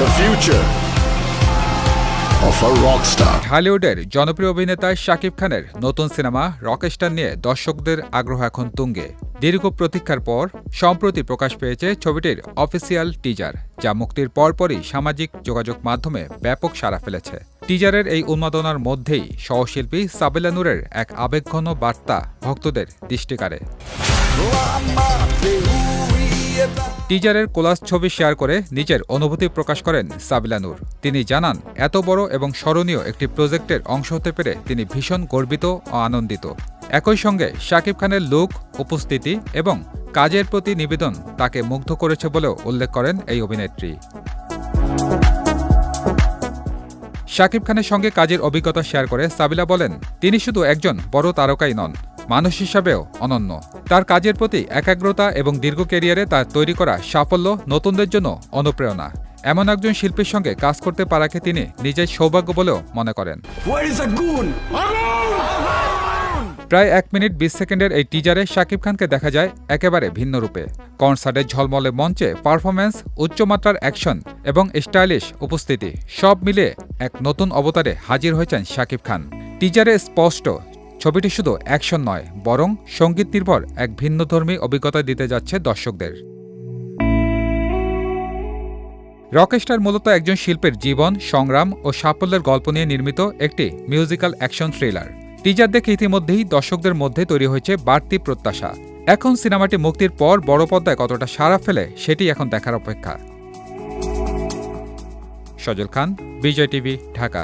The future of a rock star. হলিউডের জনপ্রিয় অভিনেতা শাকিব খানের নতুন সিনেমা রকস্টার নিয়ে দর্শকদের আগ্রহ এখন তুঙ্গে। দীর্ঘ প্রতীক্ষার পর সম্প্রতি প্রকাশ পেয়েছে ছবিটির অফিসিয়াল টিজার, যা মুক্তির পরপরই সামাজিক যোগাযোগ মাধ্যমে ব্যাপক সাড়া ফেলেছে। টিজারের এই উন্মাদনার মধ্যেই সহশিল্পী সাবিলা নূরের এক আবেগঘন বার্তা ভক্তদের দৃষ্টি কাড়ে। টিজারের কোলাজ ছবি শেয়ার করে নিজের অনুভূতি প্রকাশ করেন সাবিলা নূর। তিনি জানান, এত বড় এবং স্মরণীয় একটি প্রজেক্টের অংশ হতে পেরে তিনি ভীষণ গর্বিত ও আনন্দিত। একই সঙ্গে শাকিব খানের লুক, উপস্থিতি এবং কাজের প্রতি নিবেদন তাকে মুগ্ধ করেছে বলেও উল্লেখ করেন এই অভিনেত্রী। শাকিব খানের সঙ্গে কাজের অভিজ্ঞতা শেয়ার করে সাবিলা বলেন, তিনি শুধু একজন বড় তারকাই নন, মানুষ হিসাবেও অনন্য। তার কাজের প্রতি একাগ্রতা এবং দীর্ঘ ক্যারিয়ারে তার তৈরি করা সাফল্য নতুনদের জন্য অনুপ্রেরণা। এমন একজন শিল্পীর সঙ্গে কাজ করতে পারাকে তিনি নিজের সৌভাগ্য বলেও মনে করেন। প্রায় 1 মিনিট 20 সেকেন্ডের এই টিজারে শাকিব খানকে দেখা যায় একেবারে ভিন্ন রূপে। কনসার্টের ঝলমলে মঞ্চে পারফরম্যান্স, উচ্চমাত্রার অ্যাকশন এবং স্টাইলিশ উপস্থিতি সব মিলিয়ে এক নতুন অবতারে হাজির হয়েছেন শাকিব খান। টিজারে স্পষ্ট ছবিটি শুধু অ্যাকশন নয়, বরং সঙ্গীত নির্ভর এক ভিন্নধর্মী অভিজ্ঞতা দিতে যাচ্ছে দর্শকদের। রকস্টার মূলত একজন শিল্পীর জীবন, সংগ্রাম ও সাফল্যের গল্প নিয়ে নির্মিত একটি মিউজিক্যাল অ্যাকশন থ্রিলার। টিজার দেখে ইতিমধ্যেই দর্শকদের মধ্যে তৈরি হয়েছে বাড়তি প্রত্যাশা। এখন সিনেমাটি মুক্তির পর বড় পর্দায় কতটা সাড়া ফেলে সেটি এখন দেখার অপেক্ষা। সজল খান, বিজয় টিভি, ঢাকা।